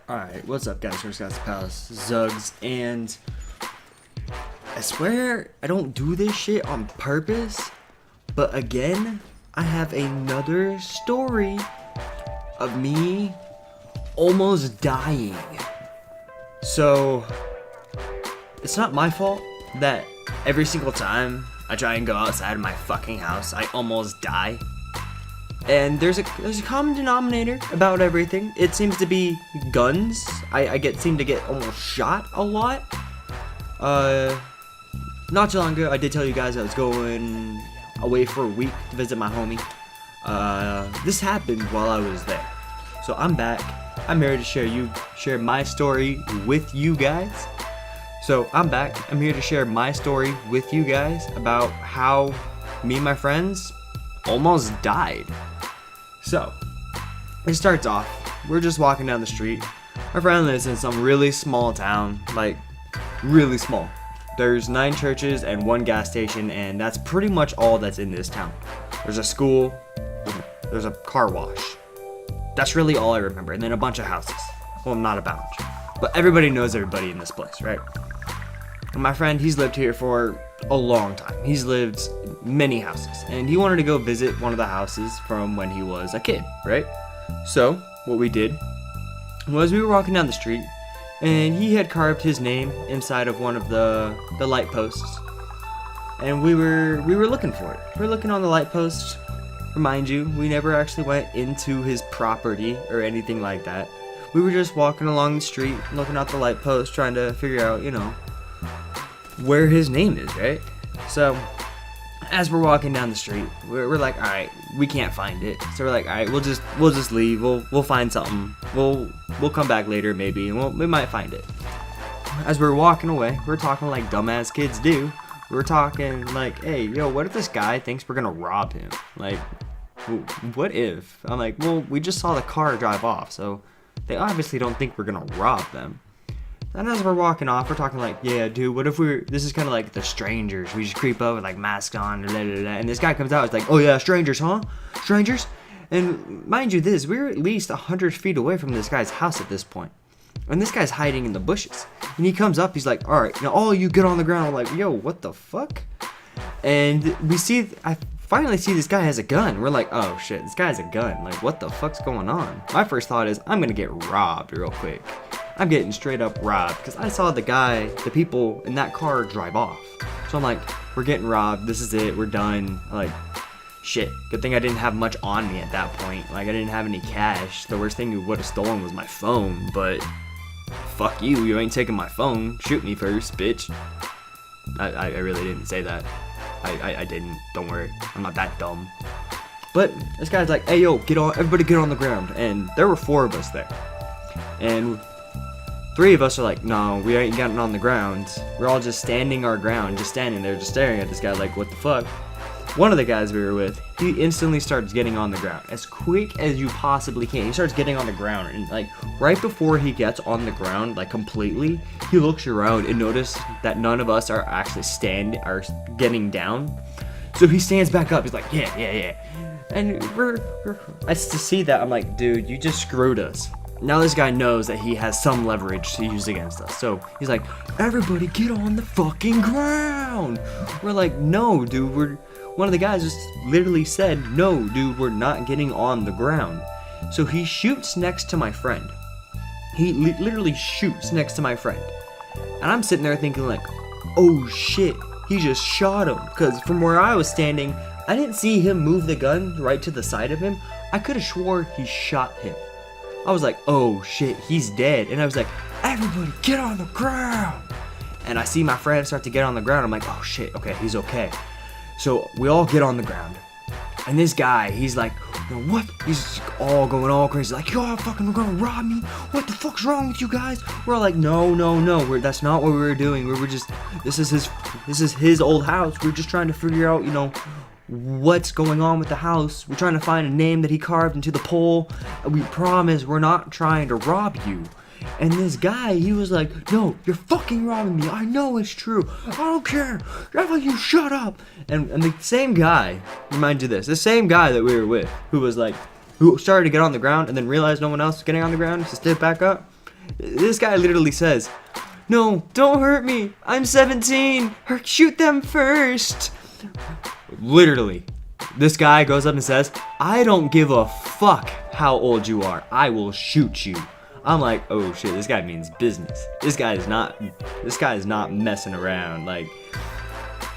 Alright, what's up guys, First Guys Palace, Zugs, and I swear I don't do this shit on purpose, but again, I have another story of me almost dying. So, it's not my fault that every single time I try and go outside of my fucking house, I almost die. And there's a common denominator about everything. It seems to be guns. I seem to get almost shot a lot. Not too long ago, I did tell you guys I was going away for a week to visit my homie. This happened while I was there. So I'm back. I'm here to share my story with you guys. So I'm back. I'm here to share my story with you guys about how me and my friends almost died. So, it starts off, we're just walking down the street. My friend lives in some really small town, like, really small. There's 9 churches and 1 gas station, and that's pretty much all that's in this town. There's a school, there's a car wash. That's really all I remember, and then a bunch of houses. Well, not a bunch, but everybody knows everybody in this place, right? And my friend, he's lived here for a long time. He's lived many houses, and he wanted to go visit one of the houses from when he was a kid, right? So what we did was we were walking down the street, and he had carved his name inside of one of the light posts, and we were looking for it. We were looking on the light post. Remind you, we never actually went into his property or anything like that. We were just walking along the street, looking at the light post, trying to figure out, where his name is, right? So as we're walking down the street, we're like, all right, we can't find it. So we're like, all right, we'll just leave. We'll find something. We'll come back later maybe, and we might find it. As we're walking away, we're talking like dumbass kids do. We're talking like, hey, yo, what if this guy thinks we're gonna rob him? Like, what if? I'm like, well, we just saw the car drive off, so they obviously don't think we're gonna rob them. And as we're walking off, we're talking like, yeah, dude, what if this is kind of like the strangers. We just creep up with like masks on, blah, blah, blah. And this guy comes out, it's like, oh yeah, strangers, huh? Strangers? And mind you this, we're at least 100 feet away from this guy's house at this point. And this guy's hiding in the bushes. And he comes up, he's like, all right, now all you get on the ground. I'm like, yo, what the fuck? And I finally see this guy has a gun. We're like, oh shit, this guy has a gun. Like, what the fuck's going on? My first thought is, I'm gonna get robbed real quick. I'm getting straight up robbed because I saw the people in that car drive off. So I'm like, we're getting robbed. This is it. We're done. Like, shit. Good thing I didn't have much on me at that point. Like, I didn't have any cash. The worst thing you would have stolen was my phone. But fuck you. You ain't taking my phone. Shoot me first, bitch. I really didn't say that. I didn't. Don't worry. I'm not that dumb. But this guy's like, hey, yo, everybody get on the ground. And there were 4 of us there. And 3 of us are like, no, we ain't getting on the ground. We're all just standing our ground, just standing there, just staring at this guy like, what the fuck? One of the guys we were with, he instantly starts getting on the ground. As quick as you possibly can. He starts getting on the ground, and like, right before he gets on the ground, like completely, he looks around and notices that none of us are actually getting down. So he stands back up, he's like, yeah. And I just to see that, I'm like, dude, you just screwed us. Now this guy knows that he has some leverage to use against us. So he's like, everybody get on the fucking ground. We're like, no, dude, one of the guys just literally said, no, dude, we're not getting on the ground. So he shoots next to my friend. He literally shoots next to my friend. And I'm sitting there thinking like, oh shit, he just shot him. Because from where I was standing, I didn't see him move the gun right to the side of him. I could have swore he shot him. I was like, oh shit, he's dead. And I was like, everybody get on the ground. And I see my friend start to get on the ground. I'm like, oh shit, okay, he's okay. So we all get on the ground. And this guy, he's like, what? He's all going all crazy. Like, y'all fucking gonna rob me? What the fuck's wrong with you guys? We're all like, no. That's not what we were doing. We were just, this is his old house. We're just trying to figure out, what's going on with the house. We're trying to find a name that he carved into the pole. We promise we're not trying to rob you. And this guy, he was like, no, you're fucking robbing me. I know it's true. I don't care. You shut up. And the same guy, remind you this, the same guy that we were with, who started to get on the ground and then realized no one else was getting on the ground, so stood back up. This guy literally says, "No, don't hurt me. I'm 17. Shoot them first." Literally, this guy goes up and says, "I don't give a fuck how old you are. I will shoot you." I'm like, oh shit, this guy means business. This guy is not messing around. Like,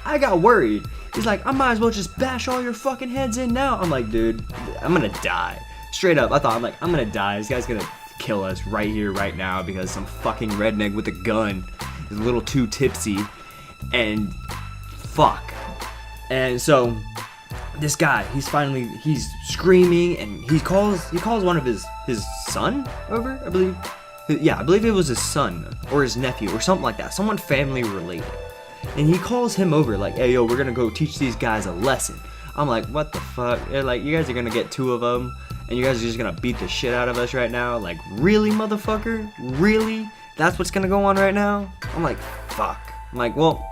I got worried. He's like, "I might as well just bash all your fucking heads in now." I'm like, dude, I'm gonna die. Straight up, I'm gonna die. This guy's gonna kill us right here, right now, because some fucking redneck with a gun is a little too tipsy, and fuck. And so, this guy, he's screaming, and he calls one of his son over, I believe. Yeah, I believe it was his son, or his nephew, or something like that. Someone family related. And he calls him over, like, "Hey, yo, we're gonna go teach these guys a lesson." I'm like, what the fuck? They're like, "You guys are gonna get 2 of them, and you guys are just gonna beat the shit out of us right now?" Like, really, motherfucker? Really? That's what's gonna go on right now? I'm like, fuck. I'm like, well,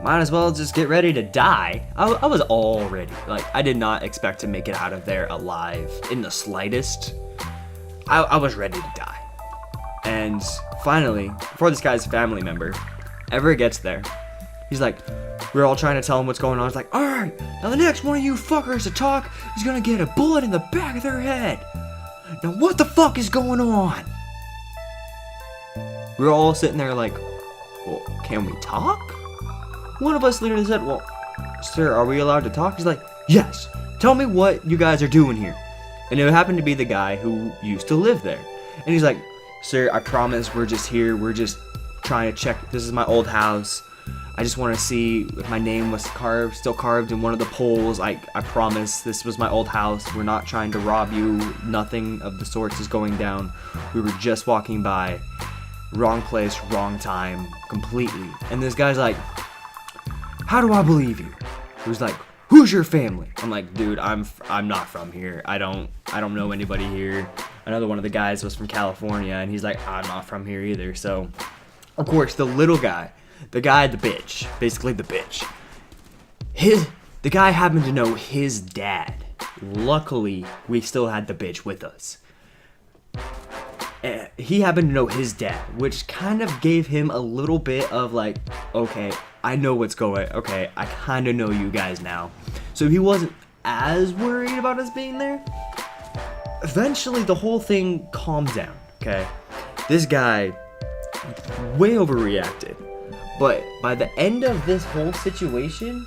might as well just get ready to die. I was all ready. Like, I did not expect to make it out of there alive in the slightest. I was ready to die. And finally, before this guy's family member ever gets there, he's like, we're all trying to tell him what's going on. He's like, "Alright, now the next one of you fuckers to talk is gonna get a bullet in the back of their head. Now what the fuck is going on?" We're all sitting there like, "Well, can we talk?" One of us literally said, "Well, sir, are we allowed to talk?" He's like, "Yes, tell me what you guys are doing here." And it happened to be the guy who used to live there. And he's like, "Sir, I promise we're just here. We're just trying to check. This is my old house. I just want to see if my name was still carved in one of the poles. I promise this was my old house. We're not trying to rob you. Nothing of the sorts is going down. We were just walking by. Wrong place, wrong time, completely." And this guy's like, "How do I believe you?" He was like, "Who's your family?" I'm like, "Dude, I'm not from here. I don't know anybody here." Another one of the guys was from California, and he's like, "I'm not from here either." So, of course, the little guy, the bitch, basically the bitch. The guy happened to know his dad. Luckily, we still had the bitch with us. He happened to know his dad, which kind of gave him a little bit of like, okay, I know what's going. Okay, I kind of know you guys now. So he wasn't as worried about us being there. Eventually, the whole thing calmed down. Okay, this guy way overreacted. But by the end of this whole situation,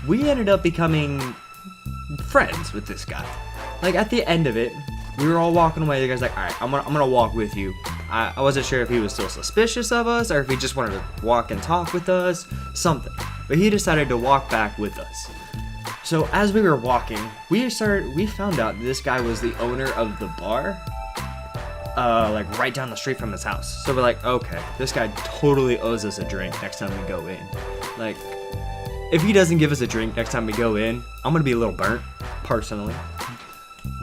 we ended up becoming friends with this guy. Like, at the end of it, we were all walking away. The guy's like, "Alright, I'm gonna walk with you." I wasn't sure if he was still suspicious of us or if he just wanted to walk and talk with us, something. But he decided to walk back with us. So as we were walking, we found out this guy was the owner of the bar, like right down the street from his house. So we're like, okay, this guy totally owes us a drink next time we go in. Like, if he doesn't give us a drink next time we go in, I'm gonna be a little burnt, personally.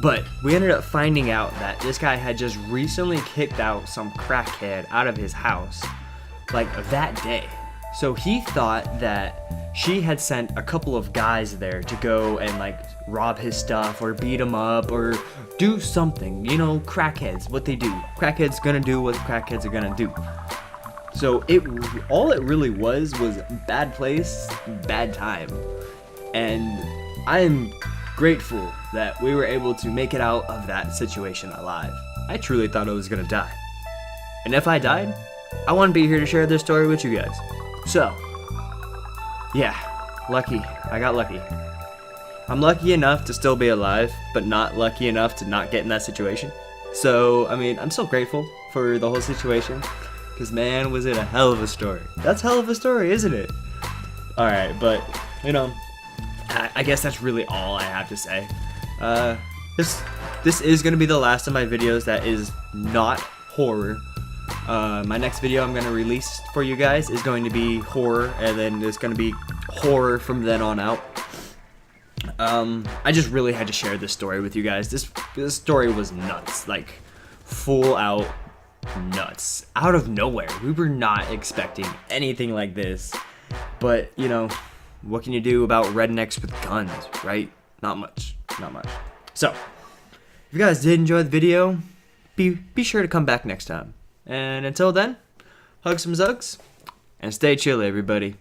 But we ended up finding out that this guy had just recently kicked out some crackhead out of his house, like that day. So he thought that she had sent a couple of guys there to go and like rob his stuff or beat him up or do something. You know, crackheads, what they do. Crackheads gonna do what crackheads are gonna do. So all it really was bad place, bad time. And I'm grateful that we were able to make it out of that situation alive. I truly thought I was gonna die. And if I died, I want to be here to share this story with you guys. So, yeah, lucky. I got lucky. I'm lucky enough to still be alive, but not lucky enough to not get in that situation. So, I mean, I'm still grateful for the whole situation, because man, was it a hell of a story. That's hell of a story, isn't it? Alright, but, you know, I guess that's really all I have to say. This is going to be the last of my videos that is not horror. My next video I'm going to release for you guys is going to be horror, and then it's going to be horror from then on out. I just really had to share this story with you guys. This story was nuts, like full out nuts, out of nowhere. We were not expecting anything like this, but you know, what can you do about rednecks with guns, right? Not much, not much. So, if you guys did enjoy the video, be sure to come back next time. And until then, hug some zugs and stay chill, everybody.